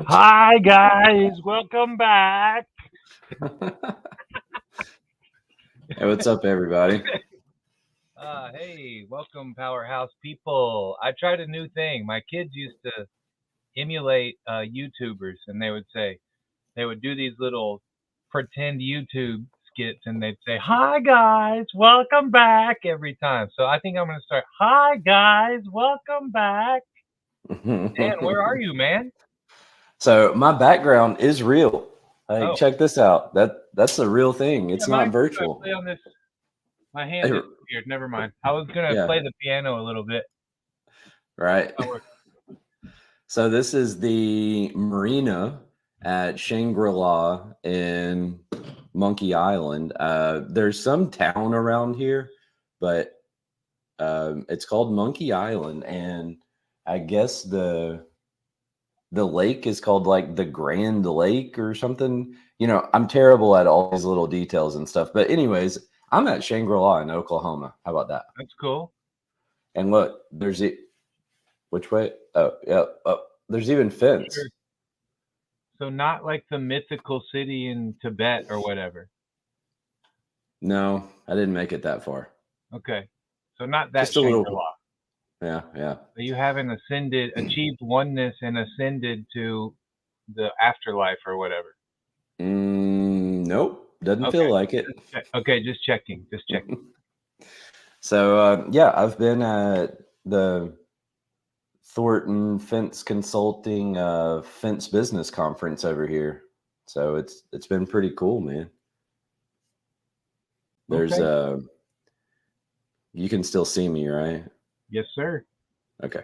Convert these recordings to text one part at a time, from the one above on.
Hi guys, welcome back. Hey, what's up, everybody? Hey, welcome Powerhouse people. I tried a new thing. My kids used to emulate YouTubers, and they would do these little pretend YouTube skits, and they'd say, "Hi guys, welcome back" every time. So I think I'm gonna start. Hi guys, welcome back. Dan, where are you, man? So my background is real. Like, Oh, check this out. That's a real thing. yeah, It's mine not too. I virtual. play on this. My hand Eh, disappeared. Never mind. I was gonna Yeah, play the piano a little bit. right. Oh, So this is the marina at Shangri-La in Monkey Island. There's some town around here, but it's called Monkey Island, and I guess the lake is called like the Grand Lake or something. I'm terrible at all these little details and stuff. But anyways, I'm at Shangri-La in Oklahoma. How about that? that's cool. And look, there's it. Which way? Oh, yeah. Oh, there's even Sure. fence. So not like the mythical city in Tibet or whatever. No, I didn't make it that far. Okay. So not that Just a little. Shangri-La. Yeah, yeah. So you haven't achieved oneness and ascended to the afterlife or whatever. Nope, doesn't Okay. feel like it. Okay, just checking. Just checking. So yeah, I've been at the Thornton Fence Consulting Fence Business Conference over here. So it's been pretty cool, man. There's Okay. you can still see me, right? Yes, sir. Okay.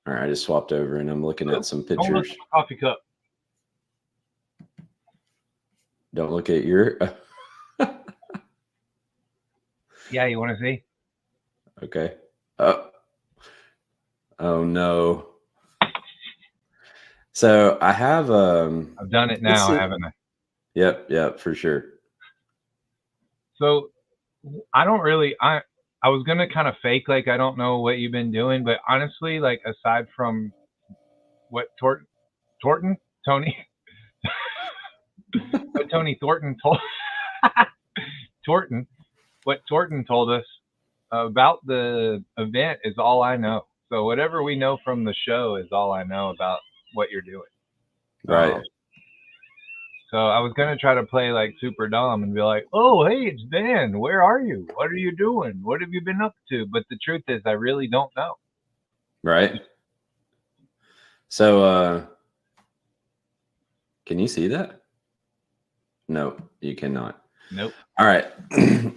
All right, I just swapped over and I'm looking Oh, at some don't look pictures. at my coffee cup. Don't look at your Yeah, you want to see? Okay. Oh, oh no. So I have I've done it this now, is, haven't I? yep, for sure. So I don't really. I was gonna kind of fake like I don't know what you've been doing, but honestly, like aside from what Thornton Tony what Tony Thornton told Thornton what Thornton told us about the event is all I know. So whatever we know from the show is all I know about what you're doing. Right. So I was gonna try to play like super dumb and be like, "Oh, hey, it's Dan. Where are you? What are you doing? What have you been up to?" But the truth is, I really don't know. Right. So can you see that? No, you cannot. Nope. All right.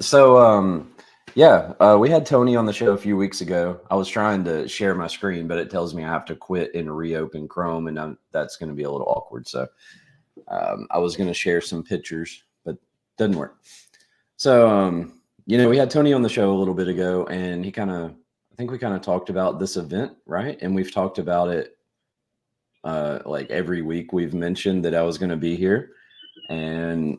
So yeah, we had Tony on the show a few weeks ago. I was trying to share my screen, but it tells me I have to quit and reopen Chrome, and that's going to be a little awkward. So I was going to share some pictures, but doesn't work. So we had Tony on the show a little bit ago, and I think we kind of talked about this event, right? And we've talked about it like every week. We've mentioned that I was going to be here, and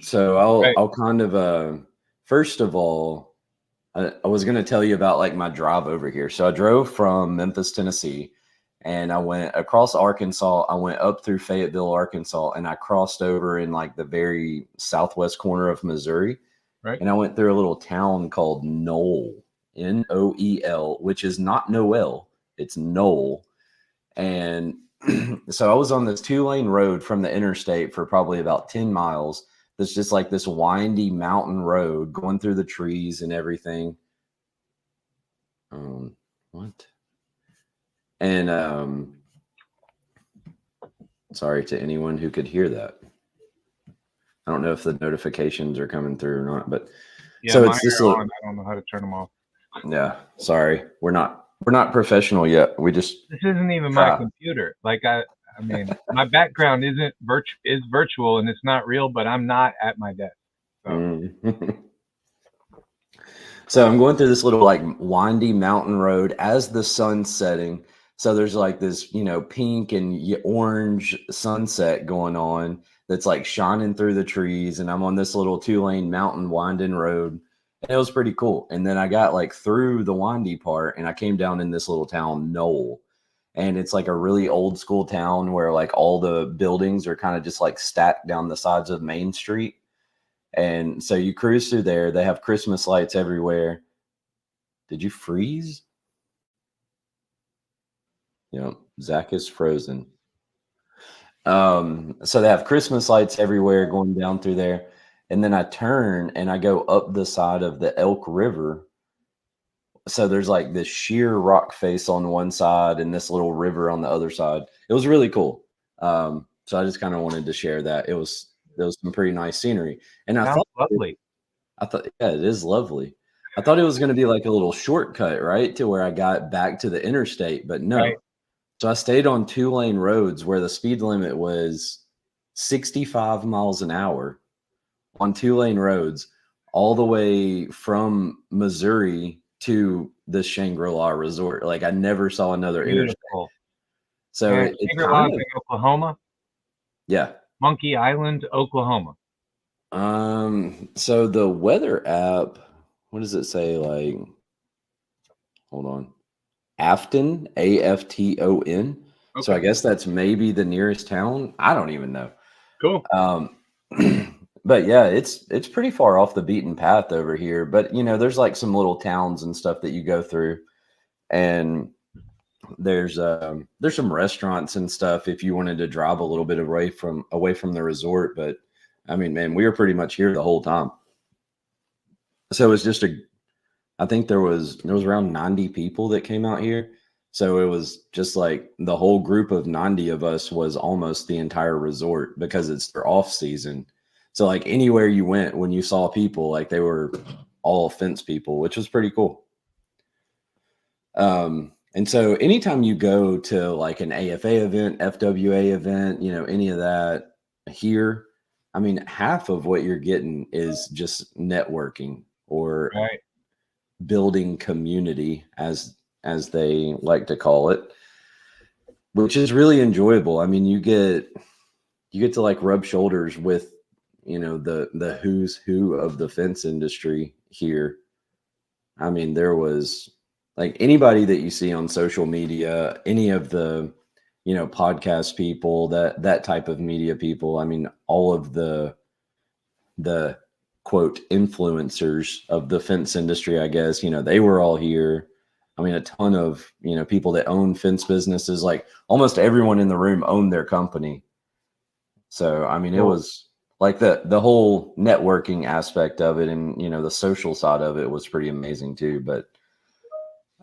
so Right. I'll kind of first of all, I was going to tell you about like my drive over here. So I drove from Memphis, Tennessee, and I went across Arkansas. I went up through Fayetteville, Arkansas, and I crossed over in like the very southwest corner of Missouri. Right. And I went through a little town called Noel, Noel, which is not Noel, it's Noel. And so I was on this 2-lane road from the interstate for probably about 10 miles. There's just like this windy mountain road going through the trees and everything. What? And sorry to anyone who could hear that. I don't know if the notifications are coming through or not, but Yeah, so mine it's this are little. on. I don't know how to turn them off. Yeah, sorry, we're not professional yet. We just This isn't even my try. computer. Like I mean, my background isn't is virtual and it's not real, but I'm not at my desk. So So I'm going through this little like windy mountain road as the sun's setting. So there's like this, pink and orange sunset going on that's like shining through the trees. And I'm on this little 2-lane mountain winding road. And it was pretty cool. And then I got like through the windy part and I came down in this little town, Knoll. and it's like a really old school town where like all the buildings are kind of just like stacked down the sides of Main Street. And so you cruise through there. They have Christmas lights everywhere. Did you freeze? Zach is frozen. So they have Christmas lights everywhere going down through there. And then I turn and I go up the side of the Elk River. So there's like this sheer rock face on one side and this little river on the other side. It was really cool. So I just kind of wanted to share that. There was some pretty nice scenery. And Sounds lovely. yeah, it is lovely. I thought it was going to be like a little shortcut, right, to where I got back to the interstate, but no. Right. So I stayed on 2-lane roads where the speed limit was 65 miles an hour on 2-lane roads all the way from Missouri to the Shangri-La Resort. Like I never saw another interstate. Beautiful. So And it's Shangri-La kind is of, in Oklahoma, yeah. Monkey Island, Oklahoma. So the weather app, what does it say? Like, hold on. Afton, Afton. Okay. So I guess that's maybe the nearest town. I don't even know. Cool. But yeah, it's pretty far off the beaten path over here. But there's like some little towns and stuff that you go through, and there's some restaurants and stuff if you wanted to drive a little bit away from the resort. But I mean, man, we were pretty much here the whole time. So it was just I think there was around 90 people that came out here. So it was just like the whole group of 90 of us was almost the entire resort because it's their off season. So like anywhere you went, when you saw people, like they were all fence people, which was pretty cool. And so anytime you go to like an AFA event, FWA event, any of that here, I mean, half of what you're getting is just networking or Right. building community, as they like to call it, which is really enjoyable. I mean, you get to like rub shoulders with the who's who of the fence industry here. I mean, there was like anybody that you see on social media, any of the podcast people, that type of media people. I mean, all of the quote influencers of the fence industry, I guess, they were all here. I mean, a ton of people that own fence businesses, like almost everyone in the room owned their company. So I mean, it was like the whole networking aspect of it, and the social side of it was pretty amazing too. But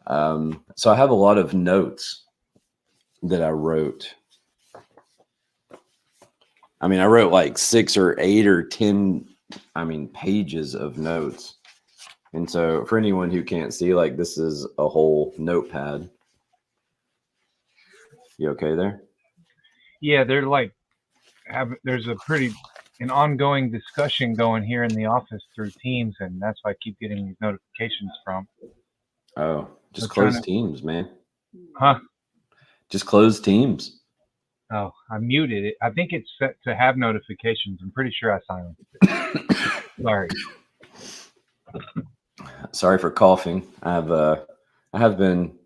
so I have a lot of notes that I wrote. I mean, I wrote like 6 or 8 or 10 pages of notes. And so for anyone who can't see, like this is a whole notepad. You okay there? Yeah, they're like there's an ongoing discussion going here in the office through Teams, and that's why I keep getting these notifications from. Oh, just close Teams, man. Huh? Just close Teams. Oh, I muted it. I think it's set to have notifications. I'm pretty sure I silenced it. Sorry. Sorry for coughing. I have been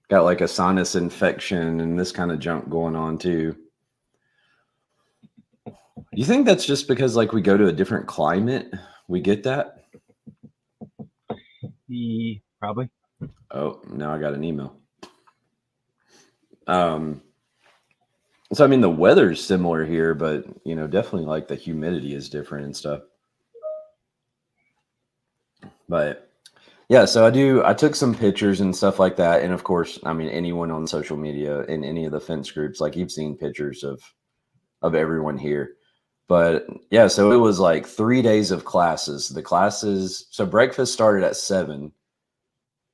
got like a sinus infection and this kind of junk going on too. You think that's just because like we go to a different climate? We get that? Probably. Oh, now I got an email. So I mean the weather's similar here, but definitely like the humidity is different and stuff. But yeah, so I took some pictures and stuff like that. And of course, I mean, anyone on social media in any of the fence groups, like you've seen pictures of everyone here. But yeah, so it was like 3 days of classes. So breakfast started at 7.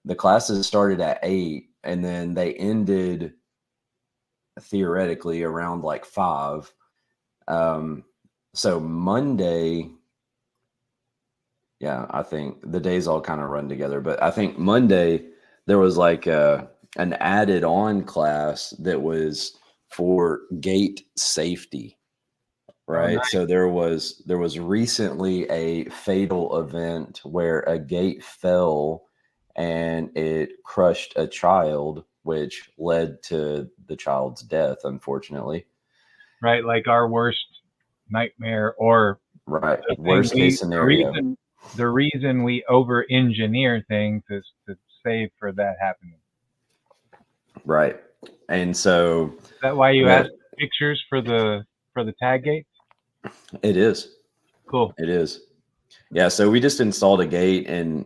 The classes started at 8, and then they ended theoretically around like 5. So Monday, yeah, I think the days all kind of run together, but I think Monday there was like an added on class that was for gate safety, right? Oh, nice. So there was recently a fatal event where a gate fell and it crushed a child which led to the child's death, unfortunately. Right, like our worst nightmare, or Right. the thing Worst we case scenario. the reason we over engineer things is to save for that happening. Right. And so, Is that why you you know, asked pictures for the tag gates? it is. Cool. It is. Yeah. So we just installed a gate, and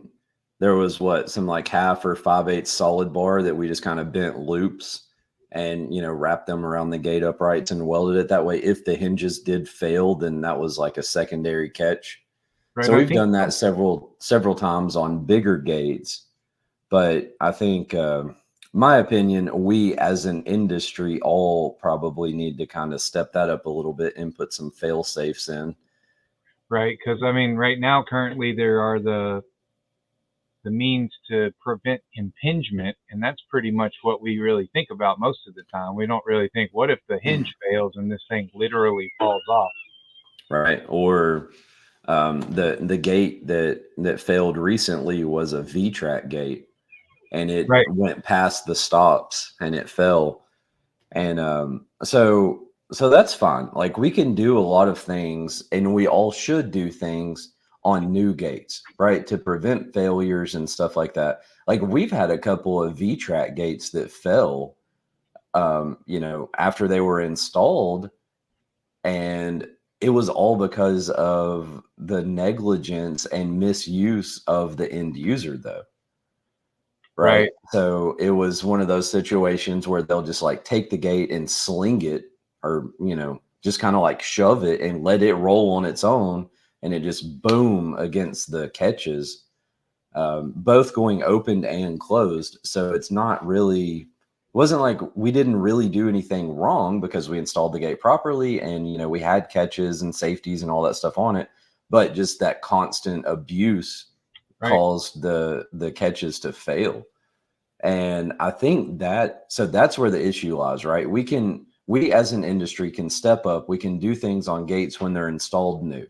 there was some like half or 5/8 solid bar that we just kind of bent loops and, wrapped them around the gate uprights and welded it that way. If the hinges did fail, then that was like a secondary catch. Right. So I we've think done that several times on bigger gates. But I think, my opinion, we as an industry all probably need to kind of step that up a little bit and put some fail safes in. right, because I mean, right now, currently, there are the means to prevent impingement, and that's pretty much what we really think about most of the time. We don't really think, what if the hinge fails and this thing literally falls off? Right. Or the gate that failed recently was a V-track gate, and it Right, went past the stops and it fell. And so that's fine. Like, we can do a lot of things, and we all should do things on new gates, right? To prevent failures and stuff like that. Like, we've had a couple of V-track gates that fell, after they were installed, and it was all because of the negligence and misuse of the end user, though. Right. right, So it was one of those situations where they'll just like take the gate and sling it, or, just kind of like shove it and let it roll on its own. And it just boom against the catches, both going opened and closed. So it's not really, wasn't like we didn't really do anything wrong because we installed the gate properly, and, we had catches and safeties and all that stuff on it. But just that constant abuse right, caused the catches to fail. And I think that's where the issue lies, right? We as an industry can step up. We can do things on gates when they're installed new.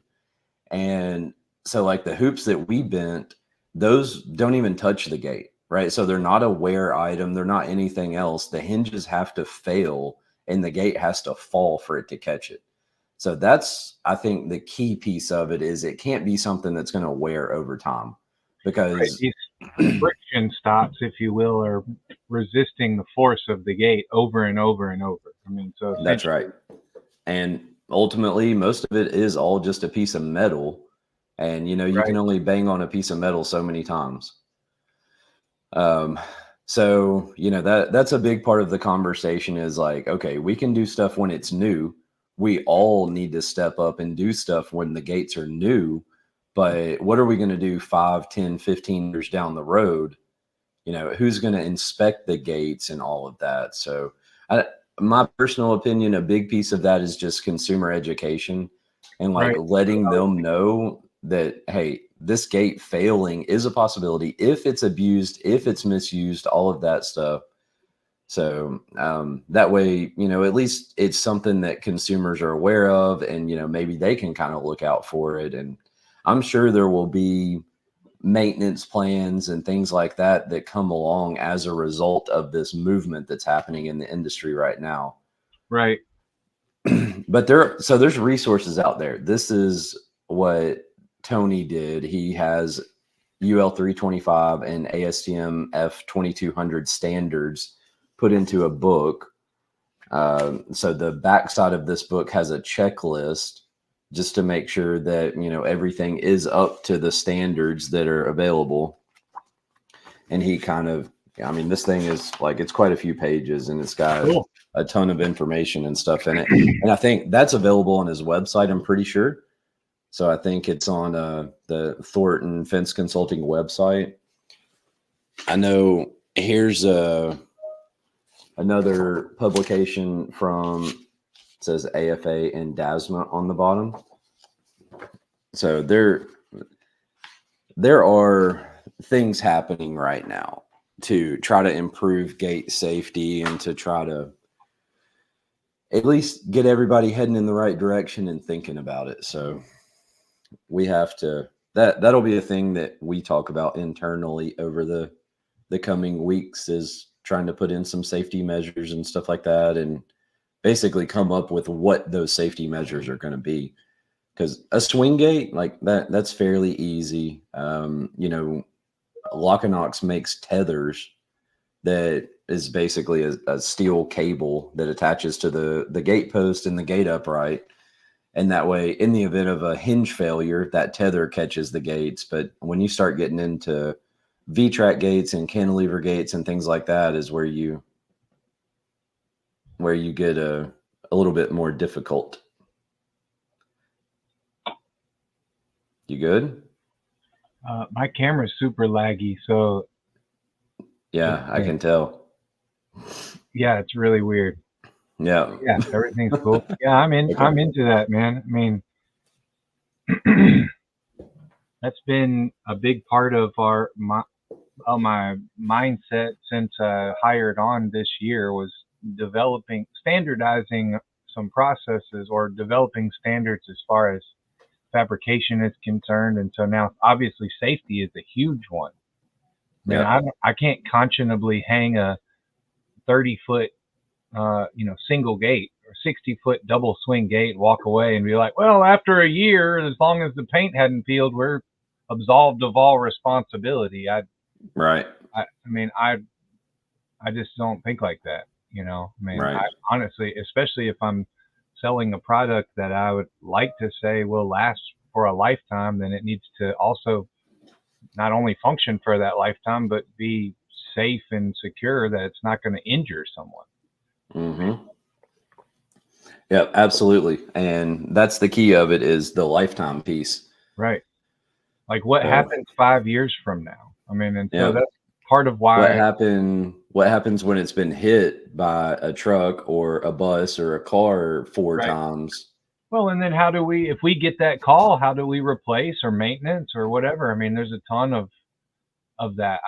And so, like, the hoops that we bent, those don't even touch the gate, right? So they're not a wear item. They're not anything else. The hinges have to fail and the gate has to fall for it to catch it. So that's, I think, the key piece of it is it can't be something that's going to wear over time, right. because These friction stops, if you will, are resisting the force of the gate over and over and over. I mean, so that's right. essentially, And ultimately, most of it is all just a piece of metal. And, you can right, only bang on a piece of metal so many times. Um, so, that's a big part of the conversation is like, okay, we can do stuff when it's new. We all need to step up and do stuff when the gates are new. But what are we going to do 5, 10, 15 years down the road? Who's going to inspect the gates and all of that? So, my personal opinion, a big piece of that is just consumer education, and like right. letting them know that, hey, this gate failing is a possibility if it's abused, if it's misused, all of that stuff. So, that way, at least it's something that consumers are aware of, and, maybe they can kind of look out for it. And I'm sure there will be maintenance plans and things like that that come along as a result of this movement that's happening in the industry right now. Right. But there's resources out there. This is what Tony did. He has UL 325 and ASTM F 2200 standards put into a book. So the backside of this book has a checklist just to make sure that, everything is up to the standards that are available. And he kind of, I mean, this thing is like, it's quite a few pages, and it's got Cool. a ton of information and stuff in it. And I think that's available on his website, I'm pretty sure. So I think it's on the Thornton Fence Consulting website. I know here's another publication from, it says AFA and DASMA on the bottom. So there are things happening right now to try to improve gate safety and to try to at least get everybody heading in the right direction and thinking about it. So we have to, that'll be a thing that we talk about internally over the coming weeks, is trying to put in some safety measures and stuff like that, and basically come up with what those safety measures are going to be. Because a swing gate like that's fairly easy. Lockinox makes tethers that is basically a steel cable that attaches to the gate post and the gate upright. And that way, in the event of a hinge failure, that tether catches the gates. But when you start getting into V-track gates and cantilever gates and things like that is where you get a little bit more difficult. You good? My camera's super laggy, so yeah, I can tell. Yeah, it's really weird. Yeah. Yeah, everything's cool. Yeah, I'm into that, man. I mean, that's been a big part of my mindset since I hired on this year, was standardizing some processes, or developing standards as far as fabrication is concerned. And so now obviously safety is a huge one. I mean, I can't conscionably hang a 30-foot single gate or 60-foot double swing gate, walk away and be like, well, after a year, as long as the paint hadn't peeled, we're absolved of all responsibility. I just don't think like that. I honestly, especially if I'm selling a product that I would like to say will last for a lifetime, then it needs to also not only function for that lifetime, but be safe and secure, that it's not going to injure someone. Mm-hmm. Yeah, absolutely. And that's the key of it, is the lifetime piece. Right. Like what happens 5 years from now? I mean, and so that's part of why. What happens when it's been hit by a truck or a bus or a car 4 times? Well, and then if we get that call, how do we replace or maintenance or whatever? I mean, there's a ton of that.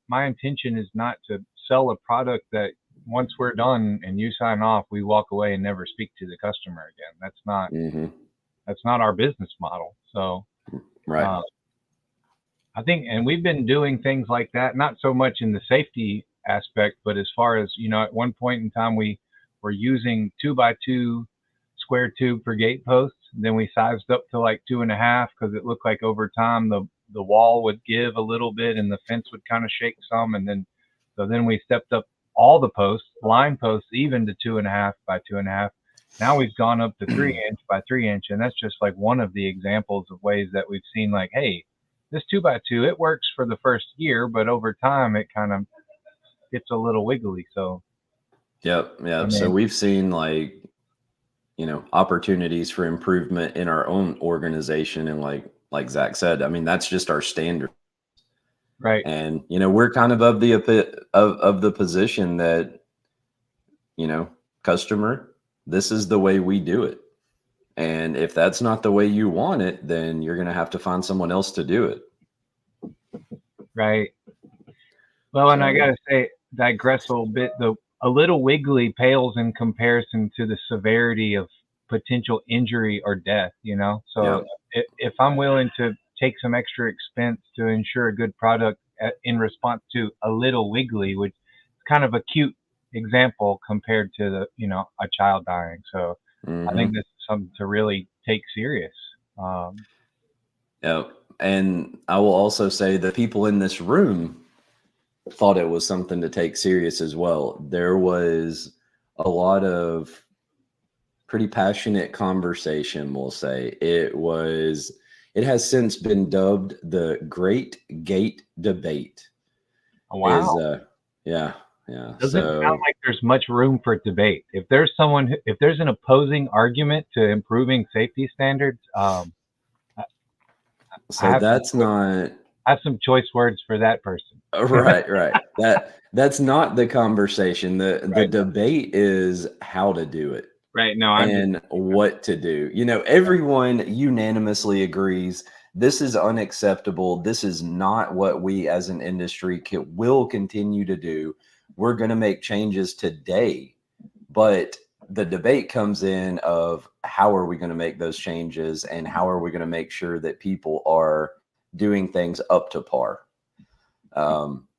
My intention is not to sell a product that once we're done and you sign off, we walk away and never speak to the customer again. That's not our business model. So, I think, and we've been doing things like that, not so much in the safety aspect, but as far as, at one point in time, we were using 2x2 square tube for gate posts. Then we sized up to like 2.5, because it looked like over time the wall would give a little bit and the fence would kind of shake some. And then we stepped up all the posts, line posts, even to 2.5 by 2.5. Now we've gone up to 3-inch by 3-inch. And that's just like one of the examples of ways that we've seen, like, hey, this 2x2, it works for the first year, but over time it kind of gets a little wiggly. So so we've seen opportunities for improvement in our own organization. And like Zach said, I mean, that's just our standard. Right. And, we're kind of the position that, customer, this is the way we do it. And if that's not the way you want it, then you're going to have to find someone else to do it. Right. Well, and I got to say, digress a little bit, a little wiggly pales in comparison to the severity of potential injury or death, So if I'm willing to take some extra expense to ensure a good product in response to a little wiggly, which is kind of a cute example compared to a child dying. So I think this is something to really take serious. And I will also say the people in this room thought it was something to take serious as well. There was a lot of pretty passionate conversation, we'll say. It has since been dubbed the Great Gate Debate. Oh, wow. Doesn't sound like there's much room for debate. If there's an opposing argument to improving safety standards, I have some choice words for that person. Right. That's not the conversation. The debate is how to do it. Right. No, what to do. Everyone unanimously agrees this is unacceptable. This is not what we as an industry will continue to do. We're going to make changes today, but the debate comes in of how are we going to make those changes, and how are we going to make sure that people are doing things up to par.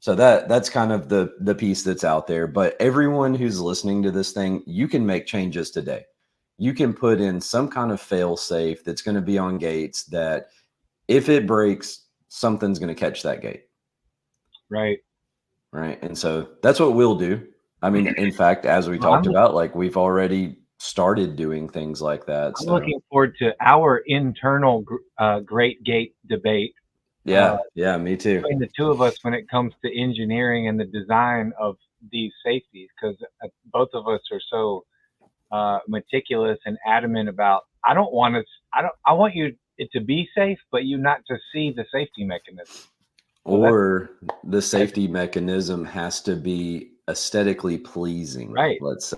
So that's kind of the piece that's out there. But everyone who's listening to this thing, you can make changes today. You can put in some kind of fail safe that's going to be on gates that if it breaks, something's going to catch that gate. Right. Right. And so that's what we'll do. I mean, in fact, as we talked about, like we've already started doing things like that. I'm looking forward to our internal great gate debate. Yeah. Me too. Between the two of us when it comes to engineering and the design of these safeties, because both of us are so meticulous and adamant about, I want it to be safe, but you not to see the safety mechanism. Or the safety mechanism has to be aesthetically pleasing, right? Let's say.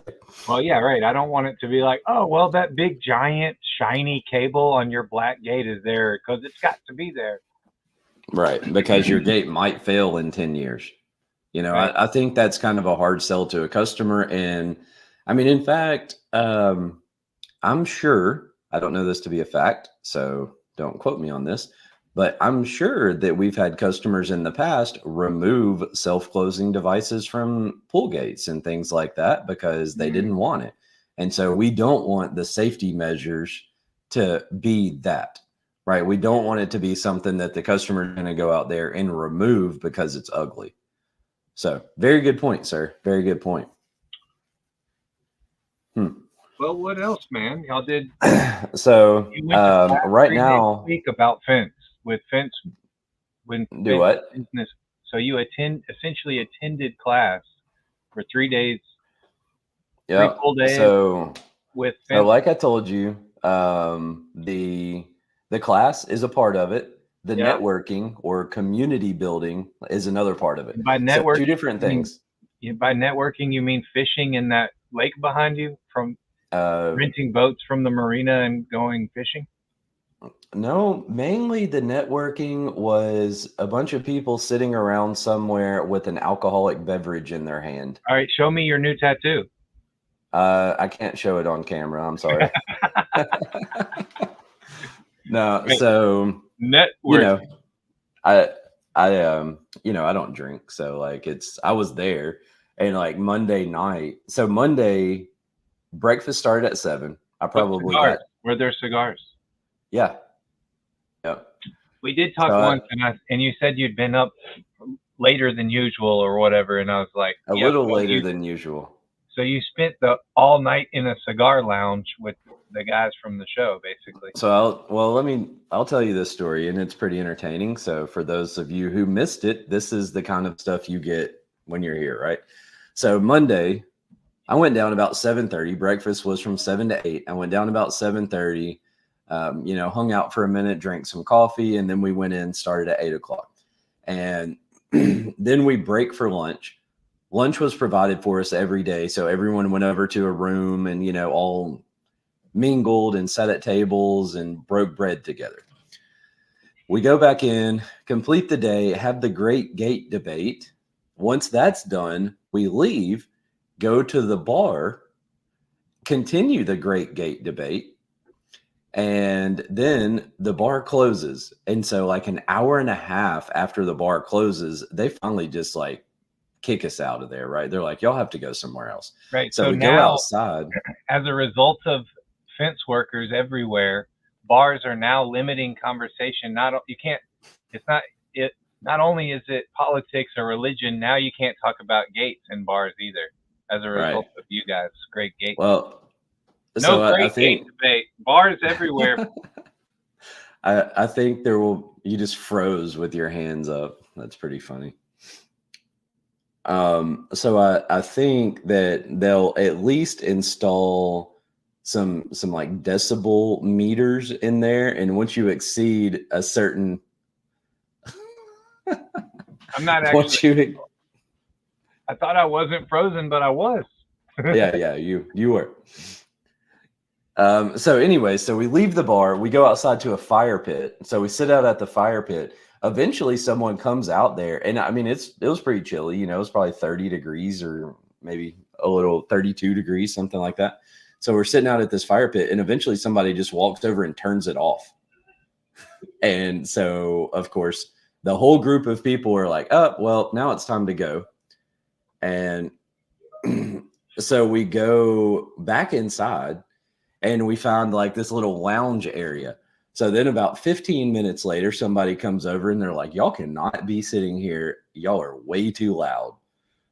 Well, yeah, right. I don't want it to be like, oh, well, that big, giant, shiny cable on your black gate is there because it's got to be there. Right, because your gate might fail in 10 years. You know, right. I think that's kind of a hard sell to a customer. And I mean, in fact, I'm sure, I don't know this to be a fact, so don't quote me on this, but I'm sure that we've had customers in the past remove self-closing devices from pool gates and things like that because they didn't want it. And so we don't want the safety measures to be that, right? We don't want it to be something that the customer is going to go out there and remove because it's ugly. So very good point, sir. Very good point. Well, what else, man? Y'all did. So right now, speak about fence with fence. When do what? Business. So you essentially attended class for 3 days. Yeah. 3 full days. So with fence. So like I told you, the class is a part of it. The networking or community building is another part of it. By networking, so 2 different things. By networking, you mean fishing in that lake behind you, from renting boats from the marina and going fishing? No, mainly the networking was a bunch of people sitting around somewhere with an alcoholic beverage in their hand. All right, show me your new tattoo. I can't show it on camera. I'm sorry. No, so network. I I don't drink, so like I was there, and like Monday night. So Monday breakfast started at 7. I probably got. Were there cigars? Yeah. Yep. We did talk once, and you said you'd been up later than usual or whatever, and I was like, a little later than usual. So you spent all night in a cigar lounge with the guys from the show, basically. So I'll tell you this story, and it's pretty entertaining. So for those of you who missed it, this is the kind of stuff you get when you're here, right? So Monday, I went down about 7:30. Breakfast was from 7 to 8. I went down about 7:30. Hung out for a minute, drank some coffee, and then we went in, started at 8 o'clock. And then we break for lunch. Lunch was provided for us every day. So everyone went over to a room and, all mingled and sat at tables and broke bread together. We go back in, complete the day, have the great gate debate. Once that's done, we leave, go to the bar, continue the great gate debate. And then the bar closes. And so like an hour and a half after the bar closes, they finally just like kick us out of there, right? They're like, y'all have to go somewhere else. Right. So we go outside. As a result of fence workers everywhere, bars are now limiting conversation. Not only is it politics or religion, now you can't talk about gates in bars either as a result of you guys. Great gate. Well, so I think debate. Bars everywhere. I think you just froze with your hands up. That's pretty funny. So I think that they'll at least install some like decibel meters in there, and once you exceed a certain I'm not actually I thought I wasn't frozen, but I was. yeah, you were. So anyway, so we leave the bar, we go outside to a fire pit. So we sit out at the fire pit. Eventually someone comes out there, and I mean, it was pretty chilly, it was probably 30 degrees or maybe a little 32 degrees, something like that. So we're sitting out at this fire pit, and eventually somebody just walks over and turns it off. And so of course the whole group of people were like, oh, well, now it's time to go. And so we go back inside and we found like this little lounge area. So then about 15 minutes later, somebody comes over and they're like, y'all cannot be sitting here. Y'all are way too loud.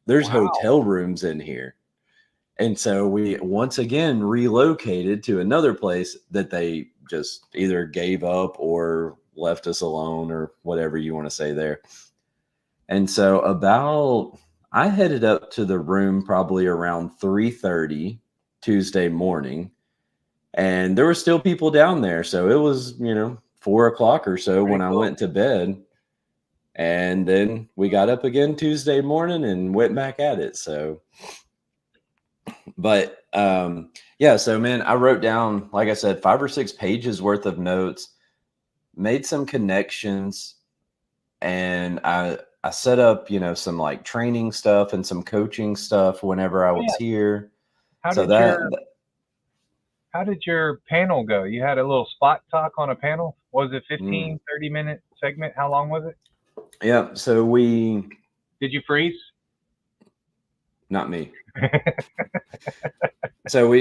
There's Wow. hotel rooms in here. And so we once again relocated to another place that they just either gave up or left us alone or whatever you want to say there. And so I headed up to the room probably around 3:30 Tuesday morning, and there were still people down there. So it was, 4 o'clock or so Pretty when I cool. went to bed. And then we got up again Tuesday morning and went back at it. So, but yeah, so man, I wrote down, like I said, 5 or 6 pages worth of notes, made some connections, and I set up, some like training stuff and some coaching stuff whenever I was Yeah. here. How So did your panel go? You had a little spot talk on a panel. Was it 15, 30-minute segment? How long was it? Yeah. So Did you freeze? not me. So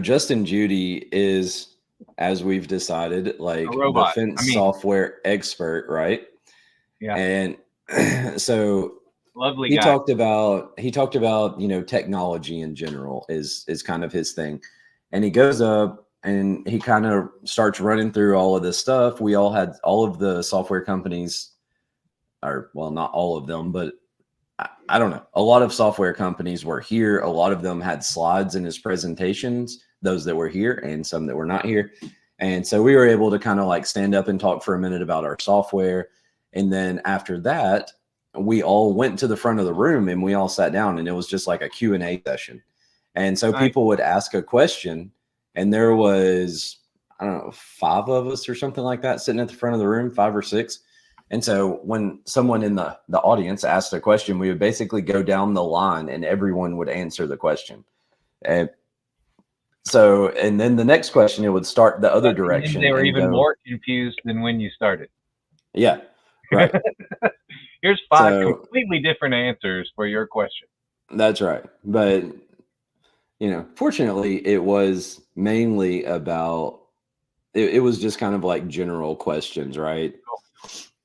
Justin Judy is, as we've decided, like A robot. the fence software expert, right? Yeah. And so lovely he guy. talked about technology in general is kind of his thing. And he goes up and he kind of starts running through all of this stuff. We all had all of the software companies, or well, not all of them, but I don't know. A lot of software companies were here. A lot of them had slides in his presentations, those that were here and some that were not here. And so we were able to kind of like stand up and talk for a minute about our software. And then after that, we all went to the front of the room and we all sat down, and it was just like a Q&A session. And so people would ask a question, and there was, I don't know, 5 of us or something like that sitting at the front of the room, 5 or 6. And so when someone in the audience asked a question, we would basically go down the line and everyone would answer the question. And so, and then the next question, it would start the other direction. They were even more confused than when you started. Yeah, right. Here's 5 completely different answers for your question. That's right. But, fortunately, it was mainly about, it was just kind of like general questions, right? Cool.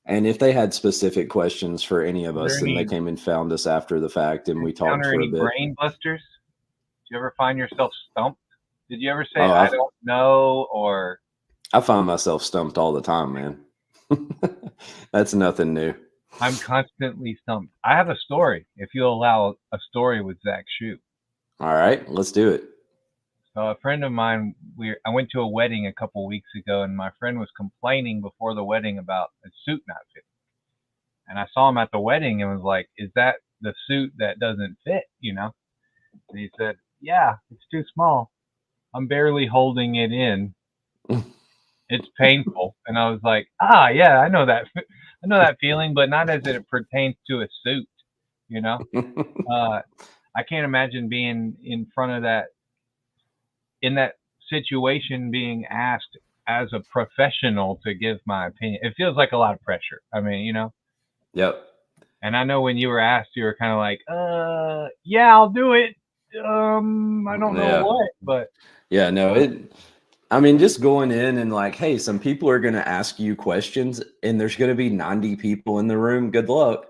And if they had specific questions for any of us, then they came and found us after the fact, and we talked for a bit. Brain busters? Did you ever find yourself stumped? Did you ever say, I don't know, or? I find myself stumped all the time, man. That's nothing new. I'm constantly stumped. I have a story, if you'll allow a story with Zach Shue. All right, let's do it. So a friend of mine, I went to a wedding a couple weeks ago, and my friend was complaining before the wedding about a suit not fitting. And I saw him at the wedding and was like, is that the suit that doesn't fit, And he said, yeah, it's too small. I'm barely holding it in. It's painful. And I was like, yeah, I know that. I know that feeling, but not as it pertains to a suit, I can't imagine being in front of that, in that situation, being asked as a professional to give my opinion. It feels like a lot of pressure. I mean, Yep. And I know when you were asked, you were kind of like, yeah, I'll do it. I don't know what, but. Yeah, no, I mean, just going in and like, hey, some people are going to ask you questions, and there's going to be 90 people in the room. Good luck.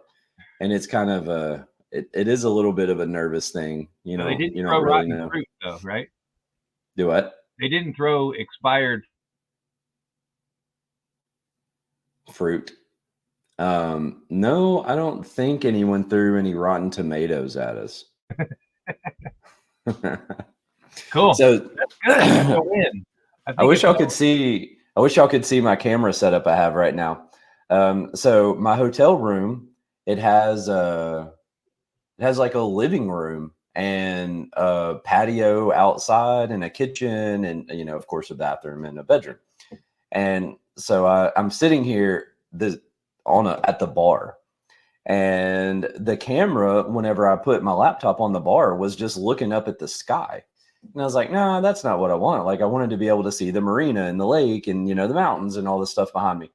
And it's kind of it is a little bit of a nervous thing, They didn't throw really rotten know. Fruit, though, right? Do what? They didn't throw expired fruit. No, I don't think anyone threw any rotten tomatoes at us. Cool. So that's good. A win. I wish y'all could see. I wish y'all could see my camera setup I have right now. So my hotel room, it has like a living room and a patio outside and a kitchen and of course a bathroom and a bedroom. And so I'm sitting here at the bar, and the camera, whenever I put my laptop on the bar, was just looking up at the sky. And I was like, no, that's not what I want. Like, I wanted to be able to see the marina and the lake and, the mountains and all this stuff behind me.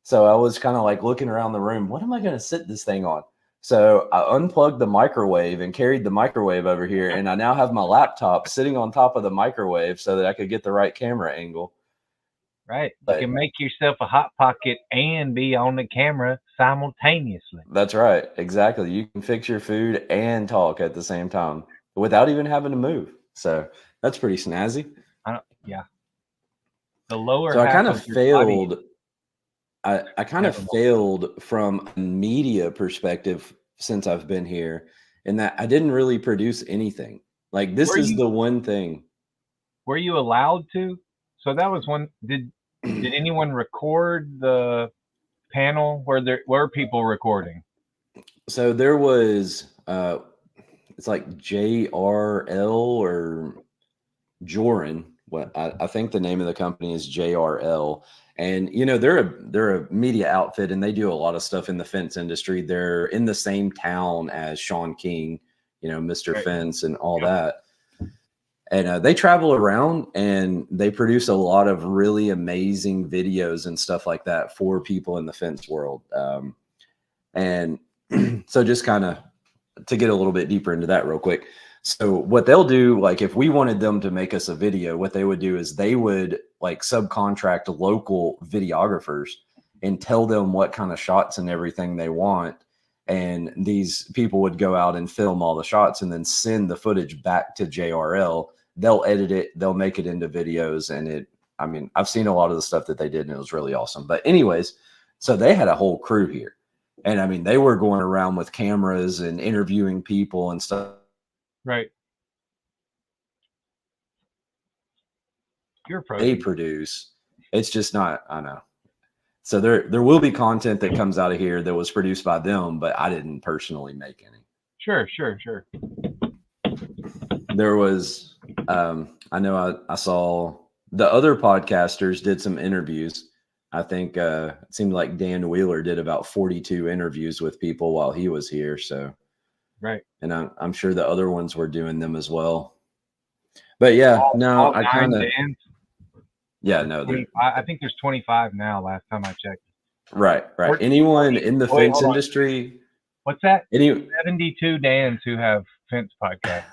So I was kind of like looking around the room. What am I going to sit this thing on? So I unplugged the microwave and carried the microwave over here. And I now have my laptop sitting on top of the microwave so that I could get the right camera angle. Right. You But can make yourself a hot pocket and be on the camera simultaneously. that's right. Exactly. You can fix your food and talk at the same time without even having to move. So that's pretty snazzy. Yeah. The lower So I half kind of of your body failed. I kind of never mind. failed from a media perspective since I've been here, in that I didn't really produce anything. Like this Were is you the one thing. were you allowed to? So that was one. Did anyone record the panel? Were people recording? So there was it's like JRL or Joran. What I think the name of the company is JRL. And they're a media outfit and they do a lot of stuff in the fence industry. They're in the same town as Sean King, Mr. Right. Fence and all Yep. that. And they travel around and they produce a lot of really amazing videos and stuff like that for people in the fence world. And so just kind of to get a little bit deeper into that real quick. So what they'll do, like if we wanted them to make us a video, what they would do is they would like subcontract local videographers and tell them what kind of shots and everything they want. And these people would go out and film all the shots and then send the footage back to JRL. They'll edit it, they'll make it into videos. And I've seen a lot of the stuff that they did and it was really awesome. But anyways, so they had a whole crew here. And they were going around with cameras and interviewing people and stuff. Right. You're They frozen. produce. It's just not, I know. So there will be content that comes out of here that was produced by them, but I didn't personally make any. Sure. There was, I know I saw the other podcasters did some interviews. I think it seemed like Dan Wheeler did about 42 interviews with people while he was here. So, Right. and I'm sure the other ones were doing them as well. But yeah, no, All I kind nine of, bands. yeah, no, 20, I think there's 25 now. Last time I checked. right. 40, Anyone in the wait, fence hold on. industry, What's that? any 72 Dans who have fence podcasts.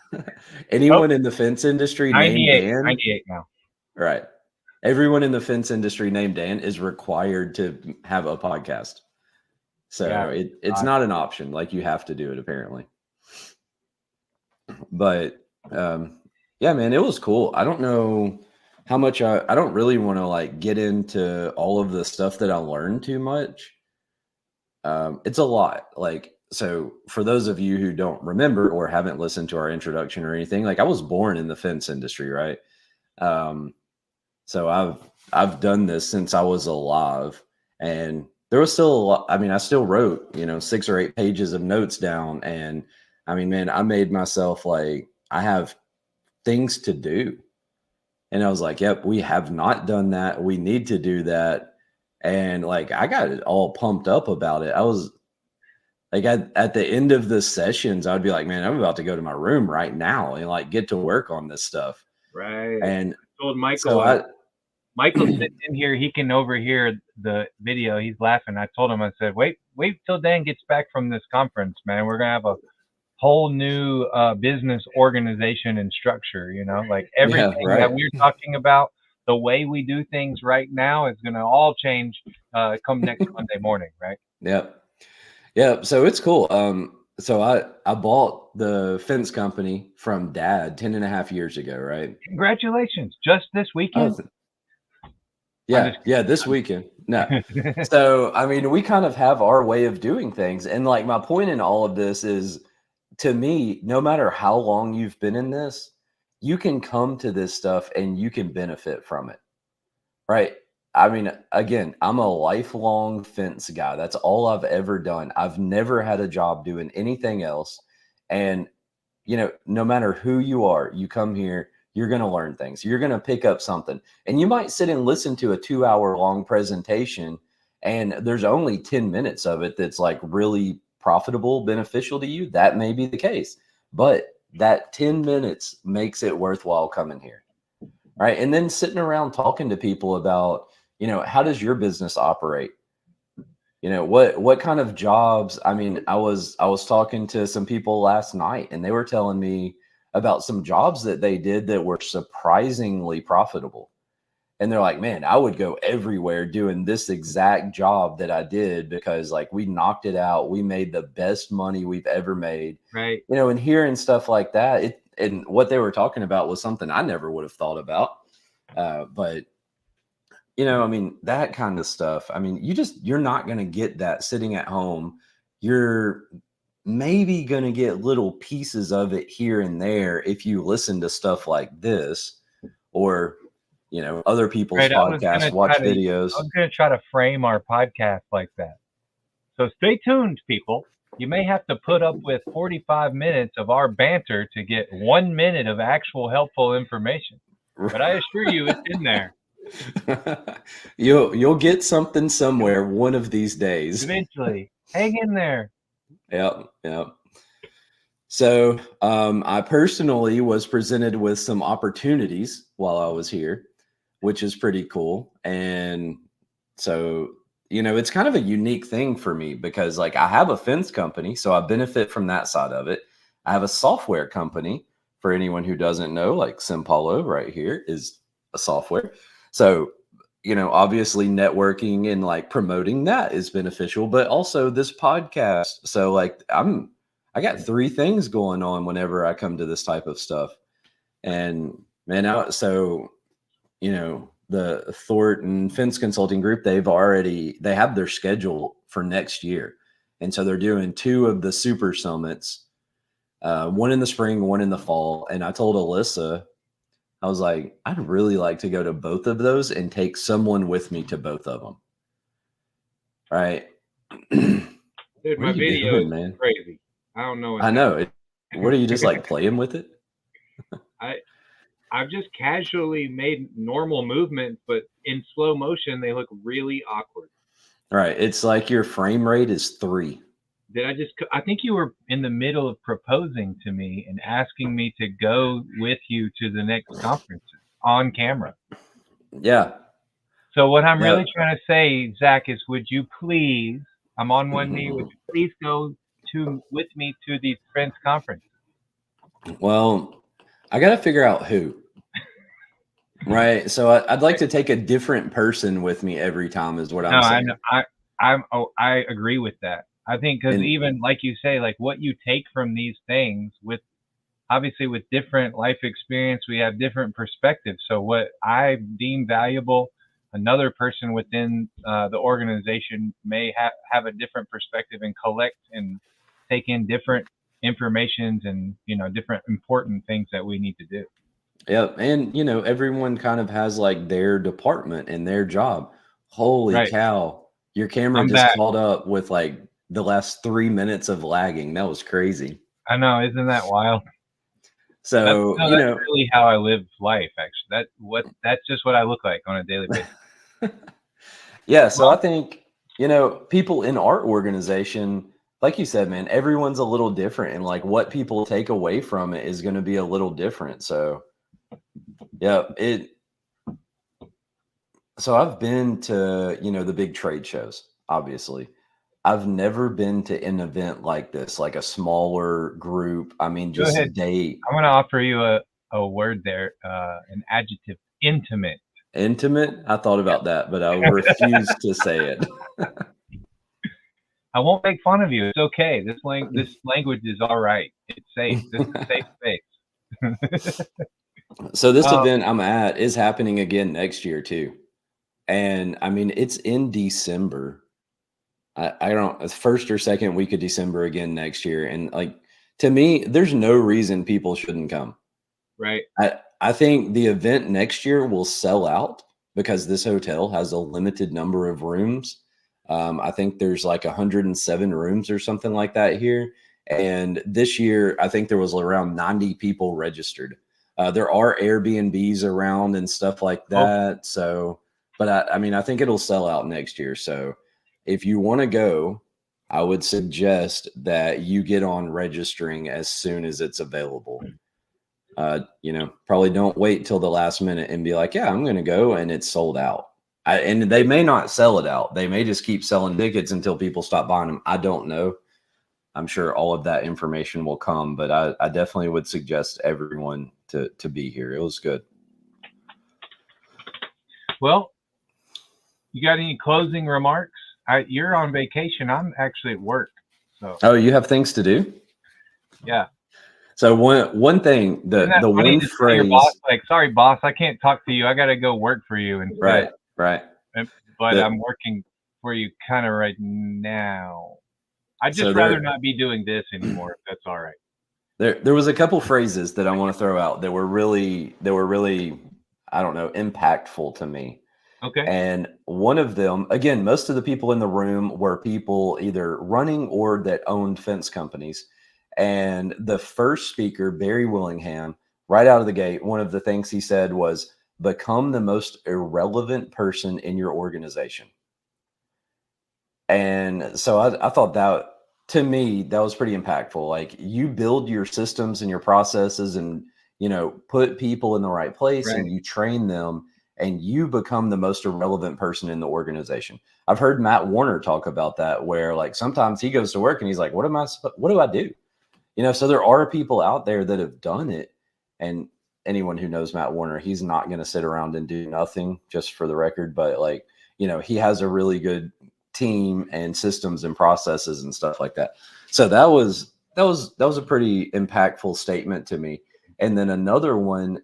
anyone in the fence industry named 98. Dan, 98 now. right? Everyone in the fence industry named Dan is required to have a podcast. So Yeah. it's not an option. Like you have to do it apparently. But yeah, man, it was cool. I don't know how much I don't really want to like get into all of the stuff that I learned too much. It's a lot. Like, so for those of you who don't remember or haven't listened to our introduction or anything, like I was born in the fence industry, right? So I've done this since I was alive, and there was still a lot. I still wrote, 6 or 8 pages of notes down, and man, I made myself like I have things to do, and I was like, "Yep, we have not done that. We need to do that." And like I got it all pumped up about it. I was like at the end of the sessions, I'd be like, "Man, I'm about to go to my room right now and like get to work on this stuff." Right. And I told so Michael. Michael's sitting in here. He can overhear the video. He's laughing. I told him. I said, "Wait till Dan gets back from this conference, man. We're gonna have a whole new business organization and structure. Like yeah, everything that right. we're talking about, the way we do things right now is gonna all change come next Monday morning, right?" Yep. Yeah, so it's cool. So I bought the fence company from Dad 10 and a half years ago, right? Congratulations! Just this Oh, weekend. I'm yeah, just yeah, this weekend. No. kidding. So, we kind of have our way of doing things. And like my point in all of this is, to me, no matter how long you've been in this, you can come to this stuff and you can benefit from it. Right. Again, I'm a lifelong fence guy. That's all I've ever done. I've never had a job doing anything else. And, no matter who you are, you come here, you're going to learn things. You're going to pick up something. And you might sit and listen to a 2-hour long presentation, and there's only 10 minutes of it that's like really profitable, beneficial to you. That may be the case. But that 10 minutes makes it worthwhile coming here. Right. And then sitting around talking to people about, how does your business operate? what kind of jobs? I mean, I was talking to some people last night, and they were telling me about some jobs that they did that were surprisingly profitable. And they're like, man, I would go everywhere doing this exact job that I did because like we knocked it out. We made the best money we've ever made. Right. And hearing stuff like that, and what they were talking about was something I never would have thought about. But I mean, that kind of stuff. I mean, you're not going to get that sitting at home. You're maybe going to get little pieces of it here and there if you listen to stuff like this or, other people's Right. podcasts, watch videos. I was gonna try to frame our podcast like that. So stay tuned, people. You may have to put up with 45 minutes of our banter to get 1 minute of actual helpful information. But I assure you, it's in there. You'll get something somewhere one of these days. Eventually. Hang in there. Yep. So I personally was presented with some opportunities while I was here, which is pretty cool. And so, it's kind of a unique thing for me because like I have a fence company, so I benefit from that side of it. I have a software company for anyone who doesn't know, like Simpalo right here is a software. So, obviously networking and like promoting that is beneficial, but also this podcast. So like I got three things going on whenever I come to this type of stuff. And man, the Thornton Fence Consulting Group, they have their schedule for next year. And so they're doing two of the super summits, one in the spring, one in the fall. And I told Alyssa, I was like, I'd really like to go to both of those and take someone with me to both of them. Right. Dude, What my are you video doing, is man? crazy. I don't know. I know. What are you just like playing with it? I've just casually made normal movements, but in slow motion, they look really awkward. Right. It's like your frame rate is 3. I think you were in the middle of proposing to me and asking me to go with you to the next conference on camera. Yeah. So what I'm really trying to say, Zach, is would you please, I'm on one knee, would you please go with me to these friends conferences? Well, I got to figure out who. Right. So I'd like to take a different person with me every time is what I'm saying. I agree with that. I think because even like you say, like what you take from these things obviously with different life experience, we have different perspectives. So what I deem valuable, another person within the organization may have a different perspective and collect and take in different informations and, different important things that we need to do. Yep. And, everyone kind of has like their department and their job. Holy cow. Your camera just caught up with like the last 3 minutes of lagging. That was crazy. I know. Isn't that wild? So, that's really how I live life, actually. That's just what I look like on a daily basis. Yeah. So I think, people in our organization, like you said, man, everyone's a little different. And like what people take away from it is going to be a little different. So, yeah, so I've been to, the big trade shows, obviously. I've never been to an event like this, like a smaller group. I mean, just I'm going to offer you a word there, an adjective, intimate. Intimate? I thought about that, but I refuse to say it. I won't make fun of you. It's okay. This language is all right. It's safe. This is a safe space. So this event I'm at is happening again next year too. And I mean, it's in December. I don't, first or second week of December again next year. And like, to me, there's no reason people shouldn't come. Right. I think the event next year will sell out because this hotel has a limited number of rooms. I think there's like 107 rooms or something like that here. And this year, I think there was around 90 people registered. There are Airbnbs around and stuff like that. So, but I mean, I think it'll sell out next year. So if you want to go, I would suggest that you get on registering as soon as it's available. Probably don't wait till the last minute and be like, yeah, I'm going to go and it's sold out. And they may not sell it out. They may just keep selling tickets until people stop buying them. I don't know. I'm sure all of that information will come, but I definitely would suggest everyone to be here. It was good. Well, you got any closing remarks? You're on vacation. I'm actually at work. So. Oh, you have things to do? Yeah. So one thing, the funny one to tell your boss, phrase, like, sorry, boss, I can't talk to you. I got to go work for you instead. right. But I'm working for you kind of right now. I'd just rather not be doing this anymore, if that's all right. There was a couple phrases that I want to throw out that were really, I don't know, impactful to me. Okay. And one of them, again, most of the people in the room were people either running or that owned fence companies. And the first speaker, Barry Willingham, right out of the gate, one of the things he said was, become the most irrelevant person in your organization. And so I thought that, to me, that was pretty impactful. Like, you build your systems and your processes and, put people in the right place, and you train them, and you become the most irrelevant person in the organization. I've heard Matt Warner talk about that, where like sometimes he goes to work and he's like, what do I do? So there are people out there that have done it. And anyone who knows Matt Warner, he's not going to sit around and do nothing, just for the record. But like, he has a really good team and systems and processes and stuff like that. So that was a pretty impactful statement to me. And then another one,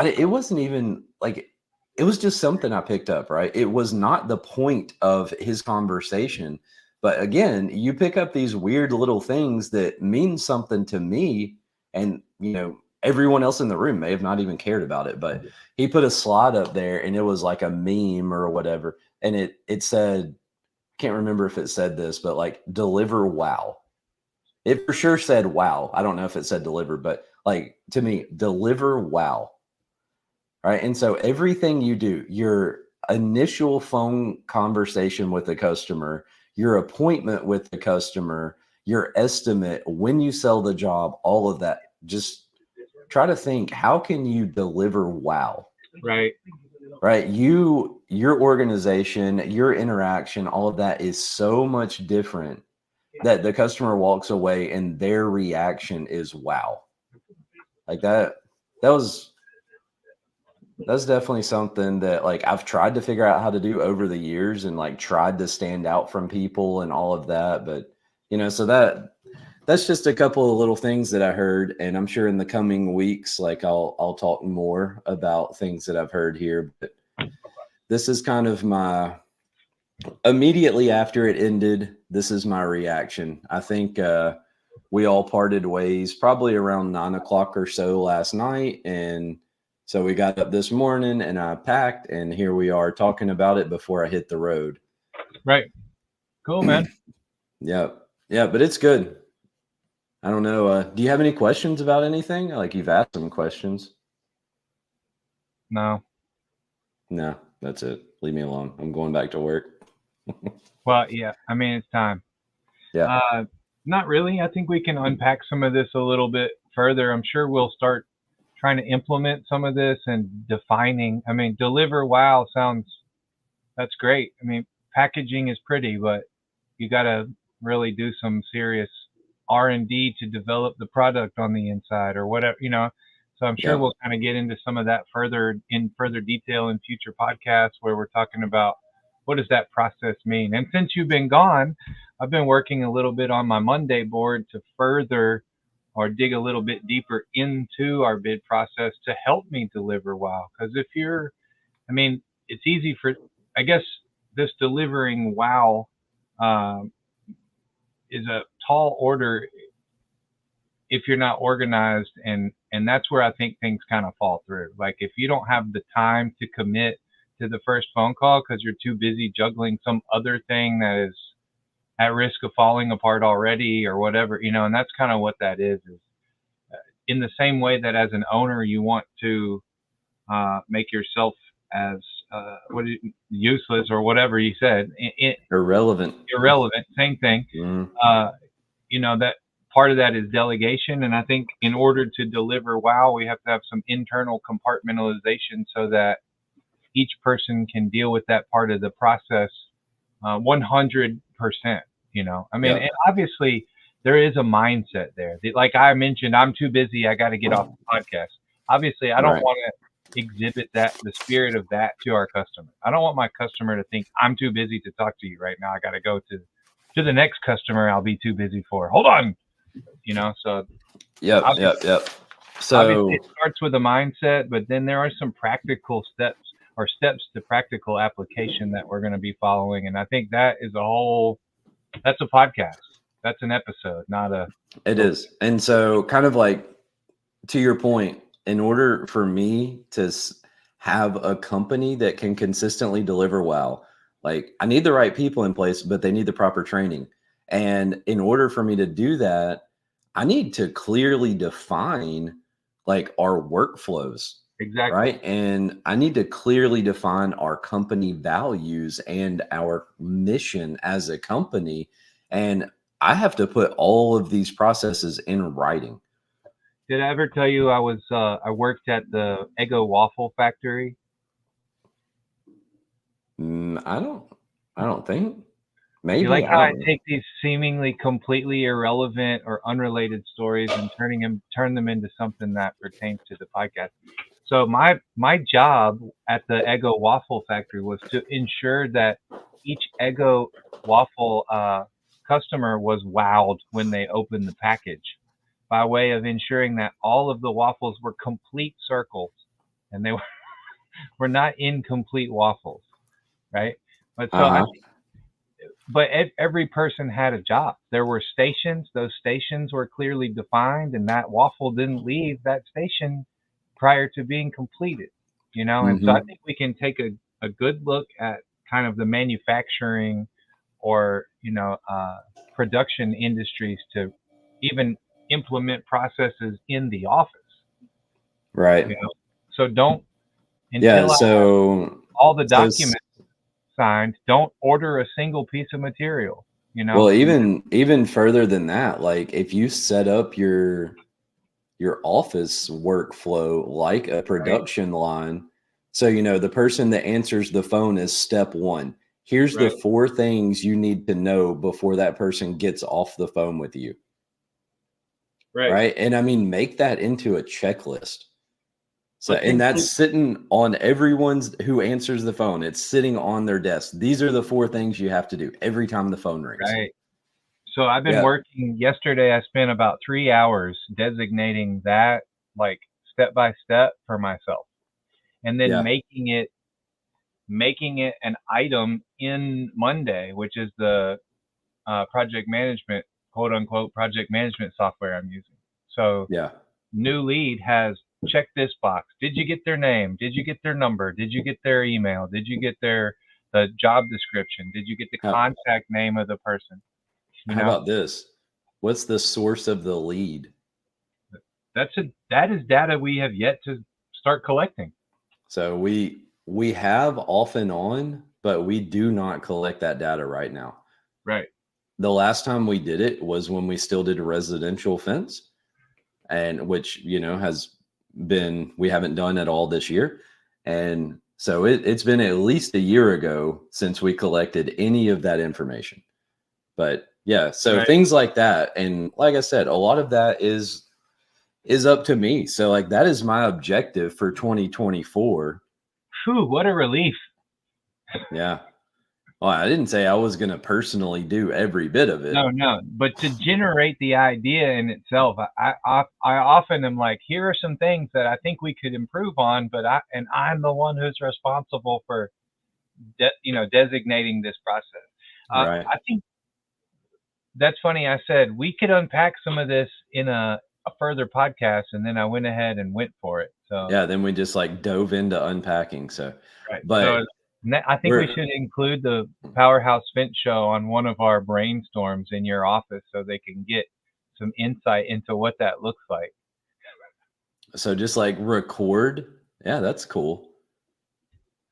it wasn't even like, it was just something I picked up, right? It was not the point of his conversation. But again, you pick up these weird little things that mean something to me, and everyone else in the room may have not even cared about it. But he put a slide up there, and it was like a meme or whatever, and it said, can't remember if it said this, but like, deliver wow. It for sure said wow. I don't know if it said deliver, but like, to me, deliver wow. Right. And so everything you do, your initial phone conversation with the customer, your appointment with the customer, your estimate, when you sell the job, all of that, just try to think, how can you deliver wow? Right. Right. Your organization, your interaction, all of that is so much different that the customer walks away and their reaction is wow. Like that's definitely something that like I've tried to figure out how to do over the years, and like tried to stand out from people and all of that. But so that's just a couple of little things that I heard, and I'm sure in the coming weeks, like I'll talk more about things that I've heard here. But this is kind of my, immediately after it ended, this is my reaction. I think we all parted ways probably around 9 o'clock or so last night, and so we got up this morning and I packed, and here we are talking about it before I hit the road. Right. Cool, man. Yeah, but it's good. I don't know. Do you have any questions about anything? Like, you've asked some questions. No, that's it. Leave me alone. I'm going back to work. Well, yeah. I mean, it's time. Yeah. Not really. I think we can unpack some of this a little bit further. I'm sure we'll start trying to implement some of this and defining. I mean, deliver wow that's great. I mean, packaging is pretty, but you got to really do some serious R&D to develop the product on the inside or whatever, So I'm sure we'll kind of get into some of that further detail in future podcasts, where we're talking about what does that process mean. And since you've been gone, I've been working a little bit on my Monday board to further or dig a little bit deeper into our bid process to help me deliver wow. Because it's easy for, I guess, this delivering wow is a tall order if you're not organized, and that's where I think things kind of fall through. Like, if you don't have the time to commit to the first phone call because you're too busy juggling some other thing that is at risk of falling apart already or whatever, and that's kind of what that is in the same way that as an owner you want to make yourself as useless or whatever you said, irrelevant, same thing. That part of that is delegation, and I think in order to deliver wow, we have to have some internal compartmentalization so that each person can deal with that part of the process 100%. I mean, Yep. and obviously there is a mindset there. Like I mentioned, I'm too busy. I got to get off the podcast. Obviously, I don't Right. want to exhibit the spirit of that to our customer. I don't want my customer to think I'm too busy to talk to you right now. I got to go to the next customer. I'll be too busy for. Hold on. So Yep. obviously, Yep. Yep. obviously So it starts with a mindset, but then there are some practical steps or steps to practical application that we're going to be following. And I think that is that's a podcast. That's an episode, not a. it is. And so, kind of like to your point, in order for me to have a company that can consistently deliver well, like I need the right people in place, but they need the proper training. And in order for me to do that, I need to clearly define like our workflows, Exactly. right? And I need to clearly define our company values and our mission as a company. And I have to put all of these processes in writing. Did I ever tell you I worked at the Eggo Waffle Factory? I don't think. You Maybe like I how I don't know. take these seemingly completely irrelevant or unrelated stories and turn them into something that pertains to the podcast? So my job at the Eggo Waffle Factory was to ensure that each Eggo Waffle customer was wowed when they opened the package, by way of ensuring that all of the waffles were complete circles and they were not incomplete waffles, right? But so I Uh-huh. but every person had a job. There were stations. Those stations were clearly defined, and that waffle didn't leave that station prior to being completed. And so I Mm-hmm. think we can take a good look at kind of the manufacturing or production industries to even implement processes in the office. Right. So don't Yeah. until I have So, all the so, documents signed, don't order a single piece of material. well, And even further than that, like if you set up your office workflow like a right, production line, so the person that answers the phone is step one. Here's the right, 4 things you need to know before that person gets off the phone with you. right. Right. And I mean, make that into a checklist. So, Let's and that's include sitting on everyone's who answers the phone. It's sitting on their desk. These are the 4 things you have to do every time the phone rings. right. So I've been Yeah. working yesterday. I spent about 3 hours designating that like step by step for myself, and then Yeah. making it an item in Monday, which is the project management, quote unquote, project management software I'm using. So Yeah. new lead has checked this box. Did you get their name? Did you get their number? Did you get their email? Did you get the job description? Did you get the How, contact name of the person? You how know, about this? What's the source of the lead? that is data we have yet to start collecting. So we have off and on, but we do not collect that data right now. Right. The last time we did it was when we still did a residential fence, and which has been we haven't done at all this year. And so it's been at least a year ago since we collected any of that information. But yeah, so Right. things like that. And like I said, a lot of that is up to me. So like that is my objective for 2024. Phew, what a relief. Yeah. Well, I didn't say I was going to personally do every bit of it. No, no. But to generate the idea in itself, I often am like, here are some things that I think we could improve on, but I'm the one who's responsible for designating this process. Right. I think that's funny. I said we could unpack some of this in a further podcast, and then I went ahead and went for it. So Yeah. Then we just like dove into unpacking. So, right. but So I think we we're, should include the Powerhouse Fence Show on one of our brainstorms in your office so they can get some insight into what that looks like. so just like record. Yeah. That's cool.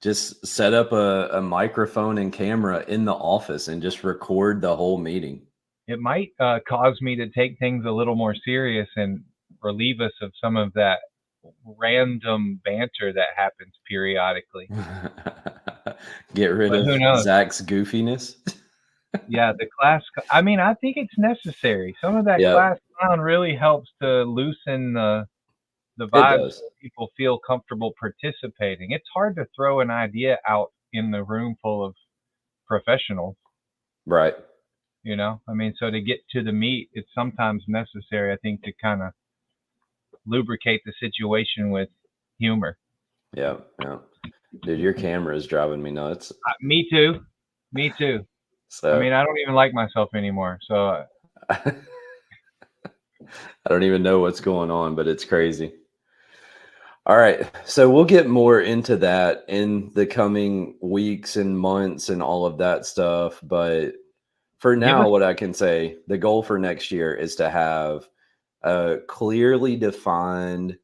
Just set up a microphone and camera in the office and just record the whole meeting. It might cause me to take things a little more serious and relieve us of some of that random banter that happens periodically. Get rid But of who knows? Zach's goofiness. Yeah, the class. I mean, I think it's necessary. Some of that Yep, class clown really helps to loosen the it vibes does. so people feel comfortable participating. It's hard to throw an idea out in the room full of professionals, Right. you know? I mean, so to get to the meat, it's sometimes necessary, I think, to kind of lubricate the situation with humor. Yep. Yep. Dude, your camera is driving me nuts. Me too. Me too. I So mean, I don't even like myself anymore. So, I don't even know what's going on, but it's crazy. All right. So we'll get more into that in the coming weeks and months and all of that stuff. But for give us now, what I can say, the goal for next year is to have a clearly defined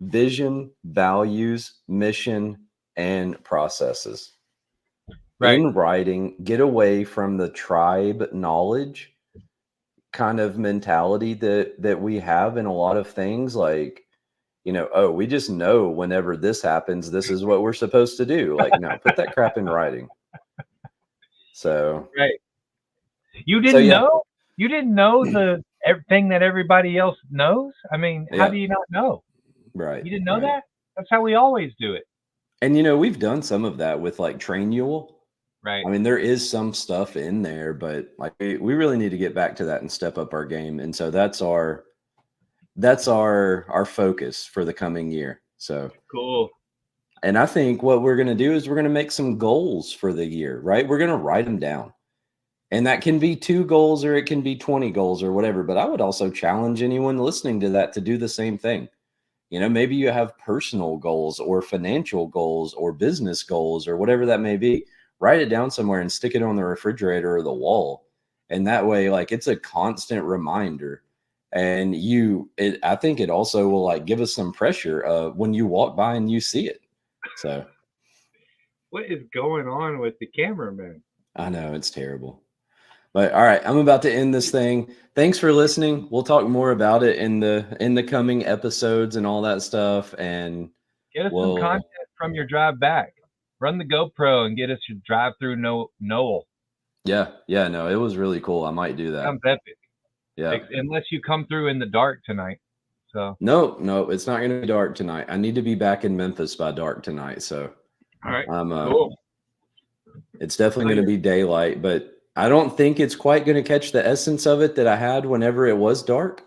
vision, values, mission, and processes right. in writing. Get away from the tribe knowledge kind of mentality that we have in a lot of things, like, oh, we just know whenever this happens, this is what we're supposed to do. Like, no, put that crap in writing. So Right. You so didn't yeah. know? You didn't know the everything that everybody else knows? I mean, how Yeah. do you not know? Right. You didn't know Right. that? That's how we always do it. And we've done some of that with like Trainual. Right. I mean, there is some stuff in there, but like we really need to get back to that and step up our game. And so that's our focus for the coming year. So, Cool. and I think what we're going to do is we're going to make some goals for the year, right? We're going to write them down. And that can be 2 goals or it can be 20 goals or whatever. But I would also challenge anyone listening to that to do the same thing. Maybe you have personal goals or financial goals or business goals or whatever that may be. Write it down somewhere and stick it on the refrigerator or the wall. And that way, like, it's a constant reminder. And I think it also will like give us some pressure when you walk by and you see it. So What is going on with the cameraman? I know it's terrible. But all right, I'm about to end this thing. Thanks for listening. We'll talk more about it in the coming episodes and all that stuff. And Get us some we'll content from your drive back. Run the GoPro and get us your drive through Noel. yeah, no, it was really cool. I might do that. Sounds epic. Yeah. Unless you come through in the dark tonight. So, No, it's not gonna be dark tonight. I need to be back in Memphis by dark tonight. So all right. I'm Cool. it's definitely So gonna you're be daylight, but I don't think it's quite gonna catch the essence of it that I had whenever it was dark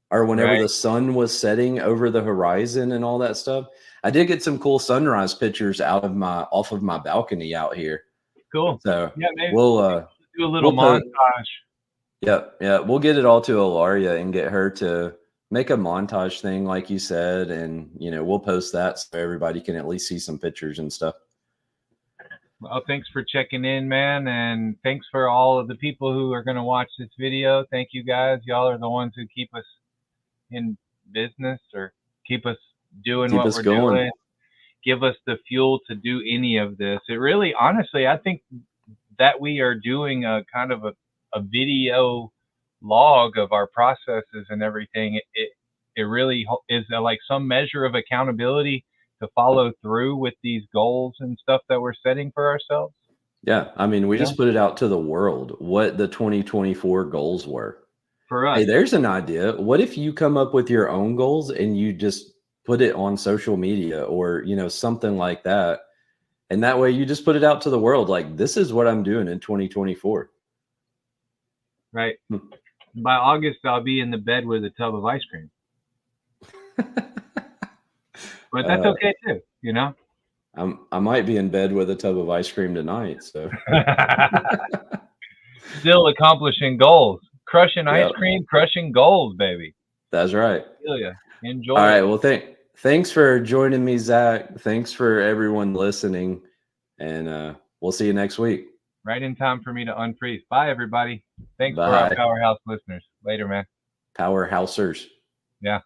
or whenever right. the sun was setting over the horizon and all that stuff. I did get some cool sunrise pictures off of my balcony out here. Cool. So Yeah, maybe we'll do a little we'll post. montage. Yeah, we'll get it all to Ilaria and get her to make a montage thing, like you said, and we'll post that so everybody can at least see some pictures and stuff. Well, thanks for checking in, man, and thanks for all of the people who are going to watch this video. Thank you guys. Y'all are the ones who keep us in business or keep us doing Keep what us we're going. doing. Give us the fuel to do any of this. It really, honestly, I think that we are doing a kind of a video log of our processes and everything. It really is like some measure of accountability to follow through with these goals and stuff that we're setting for ourselves. Yeah, I mean, we Yeah. just put it out to the world what the 2024 goals were. For Hey, us, there's an idea. What if you come up with your own goals and you just put it on social media or something like that, and that way you just put it out to the world, like, this is what I'm doing in 2024. right? By August, I'll be in the bed with a tub of ice cream, but that's uh, okay too, you know. I might be in bed with a tub of ice cream tonight. So Still accomplishing goals, crushing ice yeah, cream, crushing goals, baby. that's right. Feel ya. All Enjoy right. it. Well, thanks for joining me, Zach. Thanks for everyone listening, and we'll see you next week. Right in time for me to unfreeze. Bye, everybody. Thanks for our Bye, powerhouse listeners. Later, man. powerhousers. Yeah.